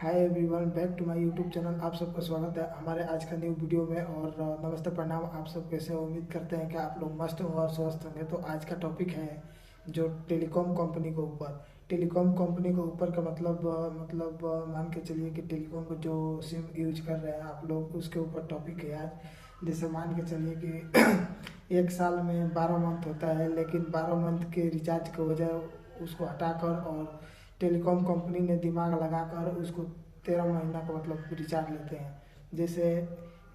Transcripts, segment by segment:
Hi everyone, back to my YouTube channel. आप सबका स्वागत है हमारे आज का न्यू वीडियो में। और नमस्ते, प्रणाम। आप सब कैसे हो? उम्मीद करते हैं कि आप लोग मस्त हो और स्वस्थ होंगे। तो आज का टॉपिक है जो टेलीकॉम कंपनी के ऊपर। टेलीकॉम कंपनी के ऊपर का मान के चलिए कि टेलीकॉम को जो सिम यूज कर रहे हैं आप लोग, उसके ऊपर टॉपिक है आज। जैसे मान के चलिए कि एक साल में 12 मंथ होता है, लेकिन 12 मंथ के रिचार्ज के बजाय उसको हटाकर और टेलीकॉम कंपनी ने दिमाग लगाकर उसको 13 महीना का रिचार्ज लेते हैं। जैसे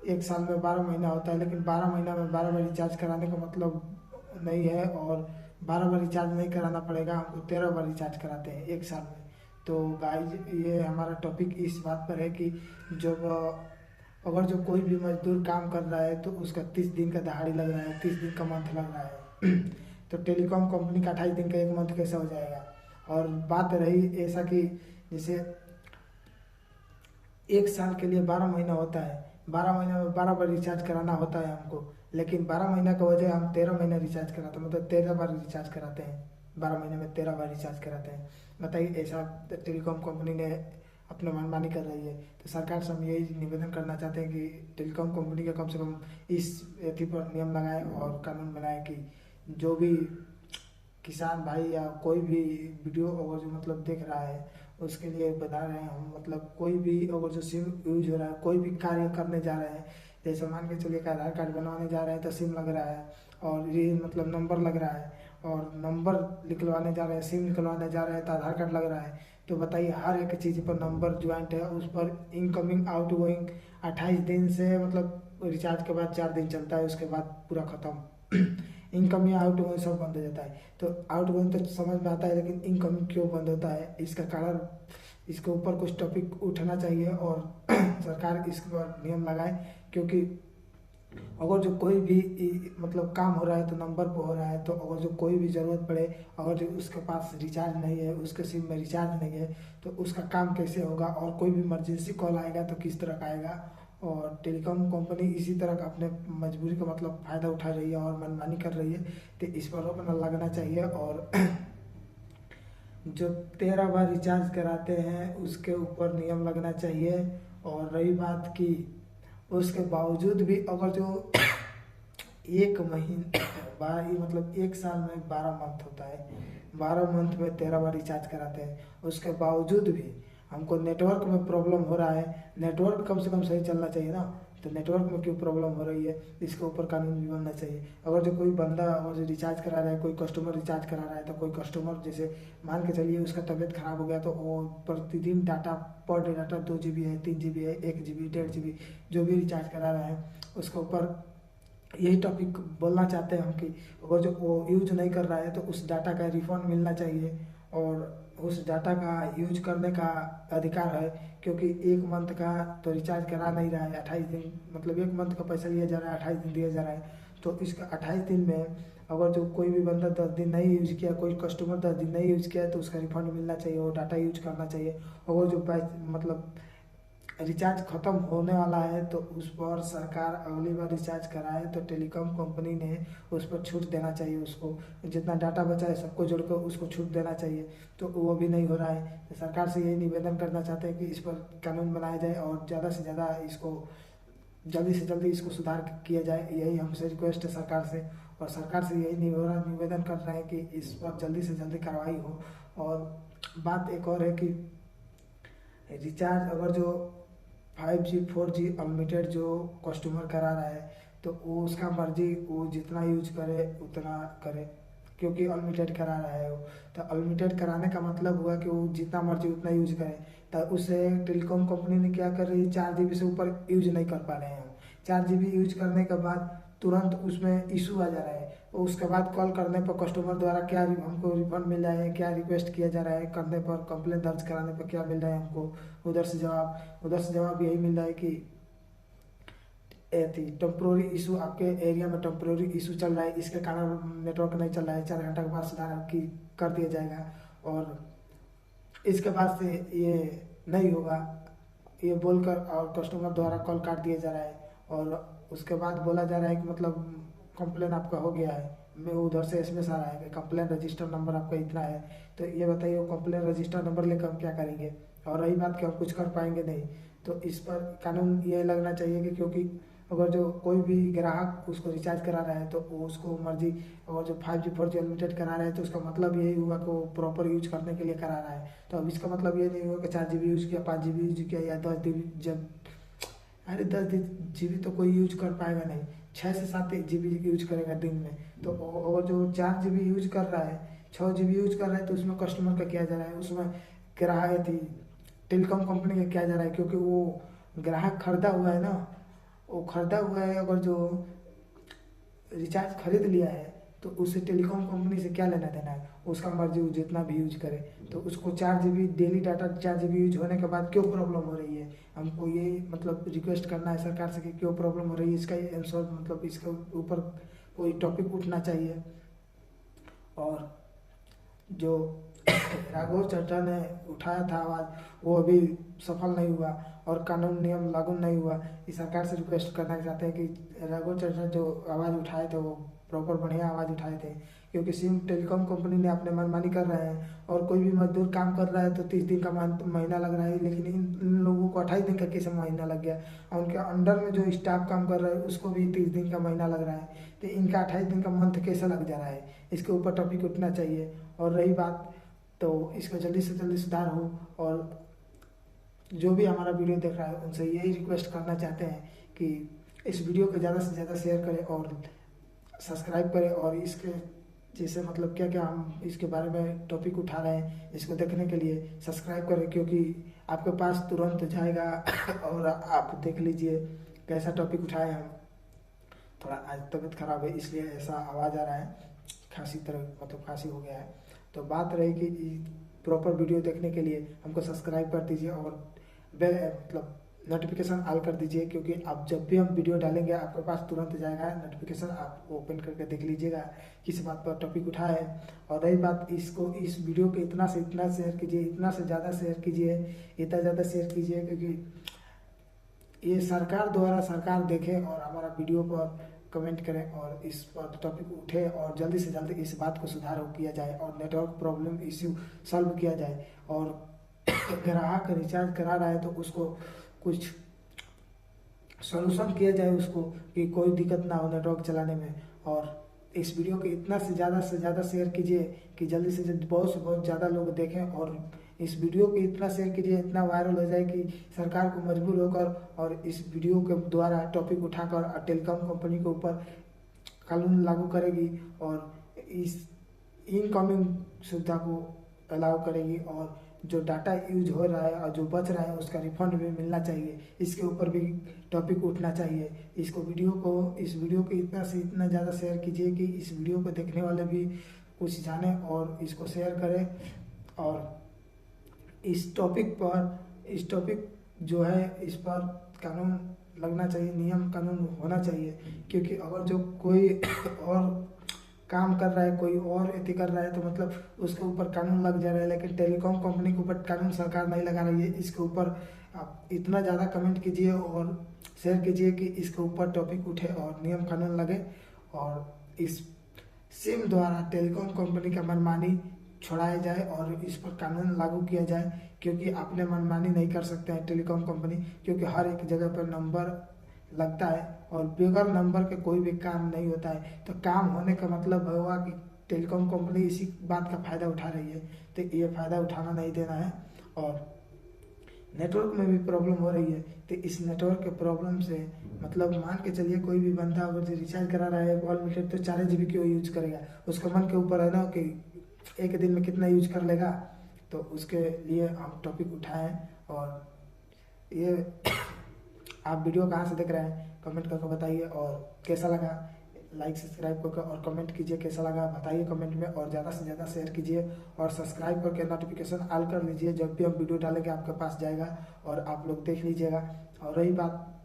एक साल में 12 महीना होता है, लेकिन 12 महीना में 12 बार रिचार्ज कराने का मतलब नहीं है। और 12 बार रिचार्ज नहीं कराना पड़ेगा, हमको 13 बार रिचार्ज कराते हैं एक साल में। तो गाइज, ये हमारा टॉपिक इस बात पर है कि जब अगर जो कोई भी मजदूर काम कर रहा है तो उसका 30 दिन का दिहाड़ी लग रहा है, 30 दिन का मंथ लग रहा है तो टेलीकॉम कंपनी का 28 दिन का एक मंथ कैसे हो जाएगा? और बात रही ऐसा कि जैसे एक साल के लिए 12 महीना होता है, 12 महीना में 12 बार रिचार्ज कराना होता है हमको, लेकिन 12 महीना का वजह हम 13 महीना रिचार्ज कराते हैं, मतलब 13 बार रिचार्ज कराते हैं। 12 महीने में 13 बार रिचार्ज कराते हैं। बताइए, ऐसा टेलीकॉम कंपनी ने अपना मनमानी कर रही है। तो सरकार से हम यही निवेदन करना चाहते हैं कि टेलीकॉम कंपनी का कम से कम इस एथी पर नियम लगाए और कानून बनाए कि जो भी किसान भाई या कोई भी वीडियो अगर जो देख रहा है, उसके लिए बता रहे हैं हम। कोई भी अगर जो सिम यूज हो रहा है, कोई भी कार्य करने जा रहे हैं, जैसे मान के चलिए कि आधार कार्ड बनवाने जा रहे हैं तो सिम लग रहा है, और ये नंबर लग रहा है, और नंबर निकलवाने जा रहे हैं, सिम निकलवाने जा रहे हैं तो आधार कार्ड लग रहा है। तो बताइए, हर एक चीज़ पर नंबर ज्वाइंट है, उस पर इनकमिंग आउट गोइंग 28 दिन से रिचार्ज के बाद 4 दिन चलता है, उसके बाद पूरा खत्म इनकम या आउट गोइंग सब बंद हो जाता है। तो आउट गोइंग तो समझ में आता है, लेकिन इनकमिंग क्यों बंद होता है? इसका कारण, इसके ऊपर कुछ टॉपिक उठना चाहिए और सरकार इस पर नियम लगाए। क्योंकि अगर जो कोई भी काम हो रहा है तो नंबर पर हो रहा है। तो अगर जो कोई भी ज़रूरत पड़े, अगर जो उसके पास रिचार्ज नहीं है, उसके सिम में रिचार्ज नहीं है, तो उसका काम कैसे होगा? और कोई भी इमरजेंसी कॉल आएगा तो किस तरह का आएगा? और टेलीकॉम कंपनी इसी तरह का अपने मजबूरी का फ़ायदा उठा रही है और मनमानी कर रही है। तो इस पर रोक न लगना चाहिए। और जो 13 बार रिचार्ज कराते हैं उसके ऊपर नियम लगना चाहिए। और रही बात की उसके बावजूद भी अगर जो एक महीने एक साल में 12 मंथ होता है, 12 मंथ में 13 बार रिचार्ज कराते हैं, उसके बावजूद भी हमको नेटवर्क में प्रॉब्लम हो रहा है। नेटवर्क कम से कम सही चलना चाहिए ना। तो नेटवर्क में क्यों प्रॉब्लम हो रही है, इसके ऊपर कानून भी बनना चाहिए। अगर जो कोई बंदा अगर जो रिचार्ज करा रहा है, कोई कस्टमर रिचार्ज करा रहा है, तो कोई कस्टमर जैसे मान के चलिए उसका तबीयत खराब हो गया, तो वो प्रतिदिन data, per day data 2 GB है, 3 GB है, 1 GB, 1.5 GB, जो भी रिचार्ज करा रहे हैं उसके ऊपर यही टॉपिक बोलना चाहते हैं हम कि अगर जो वो यूज नहीं कर रहा है तो उस डाटा का रिफंड मिलना चाहिए। और उस डाटा का यूज करने का अधिकार है। क्योंकि एक मंथ का तो रिचार्ज करा नहीं रहा है, 28 दिन, एक मंथ का पैसा लिया जा रहा है, 28 दिन दिया जा रहा है। तो इसका 28 दिन में अगर जो कोई भी बंदा 10 दिन नहीं यूज किया, कोई कस्टमर 10 दिन नहीं यूज किया, तो उसका रिफंड मिलना चाहिए और डाटा यूज करना चाहिए। और जो रिचार्ज ख़त्म होने वाला है तो उस पर सरकार अगली बार रिचार्ज कराए तो टेलीकॉम कंपनी ने उस पर छूट देना चाहिए। उसको जितना डाटा बचा है सबको जोड़कर उसको छूट देना चाहिए। तो वो भी नहीं हो रहा है। तो सरकार से यही निवेदन करना चाहते हैं कि इस पर कानून बनाया जाए और ज़्यादा से ज़्यादा इसको जल्दी से जल्दी इसको सुधार किया जाए। यही हमसे रिक्वेस्ट है सरकार से। और सरकार से यही निवेदन कर रहे हैं कि इस पर जल्दी से जल्दी कार्रवाई हो। और बात एक और है कि रिचार्ज अगर जो 5G 4G अनलिमिटेड जो कस्टमर करा रहा है तो वो उसका मर्जी, वो जितना यूज करे उतना करे। क्योंकि अनलिमिटेड करा रहा है वो, तो अनलिमिटेड कराने का मतलब हुआ कि वो जितना मर्जी उतना यूज करे। तो उससे टेलीकॉम कंपनी ने क्या कर रही है, 4 GB से ऊपर यूज नहीं कर पा रहे हैं हम। 4 GB यूज करने के बाद तुरंत उसमें इशू आ जा रहा है। और उसके बाद कॉल करने पर कस्टमर द्वारा क्या हमको रिफंड मिल रहा है, क्या रिक्वेस्ट किया जा रहा है, करने पर कंप्लेंट दर्ज कराने पर क्या मिल रहा है हमको, उधर से जवाब यही मिल रहा है कि टेम्प्रोरी इशू, आपके एरिया में टेम्प्रोरी इशू चल रहा है, इसके कारण नेटवर्क नहीं चल रहा है, 4 घंटा के बाद सुधार की कर दिया जाएगा। और इसके बाद से ये नहीं होगा, ये बोलकर और कस्टमर द्वारा कॉल काट दिया जा रहा है। और उसके बाद बोला जा रहा है कि कंप्लेन आपका हो गया है, मैं उधर से एसएमएस आ रहा है कि कंप्लेन रजिस्टर नंबर आपका इतना है। तो ये बताइए, वो कंप्लेन रजिस्टर नंबर लेकर हम क्या करेंगे? और रही बात कि हम कुछ कर पाएंगे नहीं, तो इस पर कानून ये लगना चाहिए कि क्योंकि अगर जो कोई भी ग्राहक उसको रिचार्ज करा रहा है तो वो उसको मर्जी, और जो 5G 4G अनलिमिटेड करा रहा है तो उसका मतलब यही हुआ कि वो प्रॉपर यूज करने के लिए करा रहा है। तो अब इसका मतलब ये नहीं हुआ कि 4 GB यूज किया, 5 GB यूज किया या 10 GB, जब अरे 10 GB तो कोई यूज कर पाएगा नहीं, 6 से 7 GB यूज करेगा दिन में। तो और जो 4 GB यूज कर रहा है, 6 GB यूज कर रहा है, तो उसमें कस्टमर का क्या जा रहा है, उसमें ग्राहक थी टेलीकॉम कंपनी का क्या जा रहा है, क्योंकि वो ग्राहक खरीदा हुआ है ना, वो खरीदा हुआ है। अगर जो रिचार्ज खरीद लिया है तो उसे टेलीकॉम कंपनी से क्या लेना देना है, उसका मर्जी वो जितना भी यूज करे। तो उसको 4 GB daily data 4 GB use होने के बाद क्यों प्रॉब्लम हो रही है, हमको ये मतलब रिक्वेस्ट करना है सरकार से कि क्यों प्रॉब्लम हो रही है, इसका आंसर मतलब इसके ऊपर कोई टॉपिक उठना चाहिए। और जो राघव चड्ढा ने उठाया था आवाज़, वो अभी सफल नहीं हुआ और कानून नियम लागू नहीं हुआ। इस सरकार से रिक्वेस्ट करना चाहते हैं कि राघव चड्ढा जो आवाज़ उठाए थे वो प्रॉपर बढ़िया आवाज़ उठाए थे, क्योंकि सिम टेलीकॉम कंपनी ने अपने मनमानी कर रहे हैं। और कोई भी मजदूर काम कर रहा है तो 30 दिन का महीना लग रहा है, लेकिन इन लोगों को 28 दिन का कैसे महीना लग गया, और उनके अंडर में जो स्टाफ काम कर रहा है उसको भी 30 दिन का महीना लग रहा है, तो इनका 28 दिन का मंथ कैसे लग जा रहा है, इसके ऊपर टॉपिक उठना चाहिए। और रही बात, तो इसका जल्दी से जल्दी सुधार हो। और जो भी हमारा वीडियो देख रहा है उनसे यही रिक्वेस्ट करना चाहते हैं कि इस वीडियो को ज़्यादा से ज़्यादा शेयर करें और सब्सक्राइब करें, और इसके जैसे मतलब क्या क्या हम इसके बारे में टॉपिक उठा रहे हैं इसको देखने के लिए सब्सक्राइब करें, क्योंकि आपके पास तुरंत जाएगा और आप देख लीजिए कैसा टॉपिक उठाए हम। थोड़ा आज तबीयत खराब है इसलिए ऐसा आवाज़ आ रहा है, खांसी तरह मतलब खांसी हो गया है। तो बात रही कि प्रॉपर वीडियो देखने के लिए हमको सब्सक्राइब कर दीजिए और बेल मतलब नोटिफिकेशन ऑल कर दीजिए, क्योंकि आप जब भी हम वीडियो डालेंगे आपके पास तुरंत जाएगा नोटिफिकेशन, आप ओपन करके देख लीजिएगा किस बात पर टॉपिक उठा है। और रही बात, इसको इस वीडियो को इतना से इतना शेयर कीजिए, इतना से ज़्यादा शेयर कीजिए, इतना ज़्यादा शेयर कीजिए, क्योंकि ये सरकार द्वारा सरकार देखे और हमारा वीडियो पर कमेंट करें और इस पर टॉपिक उठे और जल्दी से जल्दी इस बात को सुधार किया जाए और नेटवर्क प्रॉब्लम इश्यू सॉल्व किया जाए। और ग्राहक रिचार्ज करा रहा है तो उसको कुछ सॉल्यूशन किया जाए उसको, कि कोई दिक्कत ना हो नेटवर्क चलाने में। और इस वीडियो को इतना से ज़्यादा शेयर कीजिए कि जल्दी से जल्दी बहुत से बहुत ज़्यादा लोग देखें, और इस वीडियो को इतना शेयर कीजिए इतना वायरल हो जाए कि सरकार को मजबूर होकर और इस वीडियो के द्वारा टॉपिक उठाकर टेलीकॉम कंपनी के ऊपर कानून लागू करेगी और इस इनकमिंग सुविधा को अलाउ करेगी, और जो डाटा यूज हो रहा है और जो बच रहा है उसका रिफंड भी मिलना चाहिए, इसके ऊपर भी टॉपिक उठना चाहिए। इस वीडियो को इतना से इतना ज़्यादा शेयर कीजिए कि इस वीडियो को देखने वाले भी कुछ जाने और इसको शेयर करें। और इस टॉपिक जो है इस पर कानून लगना चाहिए, नियम कानून होना चाहिए, क्योंकि अगर जो कोई और काम कर रहा है, कोई और एथी कर रहा है तो मतलब उसके ऊपर कानून लग जा रहा है, लेकिन टेलीकॉम कंपनी के ऊपर कानून सरकार नहीं लगा रही है। इसके ऊपर आप इतना ज़्यादा कमेंट कीजिए और शेयर कीजिए कि इसके ऊपर टॉपिक उठे और नियम कानून लगे और इस सिम द्वारा टेलीकॉम कंपनी का मनमानी छुड़ाया जाए और इस पर कानून लागू किया जाए, क्योंकि अपने मनमानी नहीं कर सकते हैं टेलीकॉम कंपनी, क्योंकि हर एक जगह पर नंबर लगता है और बगैर नंबर के कोई भी काम नहीं होता है। तो काम होने का मतलब हुआ कि टेलीकॉम कंपनी इसी बात का फ़ायदा उठा रही है, तो ये फ़ायदा उठाना नहीं देना है। और नेटवर्क में भी प्रॉब्लम हो रही है, तो इस नेटवर्क के प्रॉब्लम से मतलब मान के चलिए कोई भी बंदा अगर रिचार्ज करा रहा है अनलिमिटेड तो 4 GB क्यों यूज करेगा, उसका मन के ऊपर है ना कि एक दिन में कितना यूज कर लेगा। तो उसके लिए हम टॉपिक उठाएं। और ये आप वीडियो कहाँ से देख रहे हैं कमेंट करके बताइए, और कैसा लगा लाइक सब्सक्राइब करके और कमेंट कीजिए कैसा लगा बताइए कमेंट में, और ज़्यादा से ज़्यादा शेयर कीजिए और सब्सक्राइब करके नोटिफिकेशन ऑल कर लीजिए, जब भी हम वीडियो डालेंगे आपके पास जाएगा और आप लोग देख लीजिएगा। और रही बात,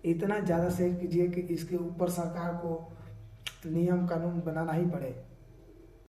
इतना ज़्यादा शेयर कीजिए कि इसके ऊपर सरकार को नियम कानून बनाना ही पड़े।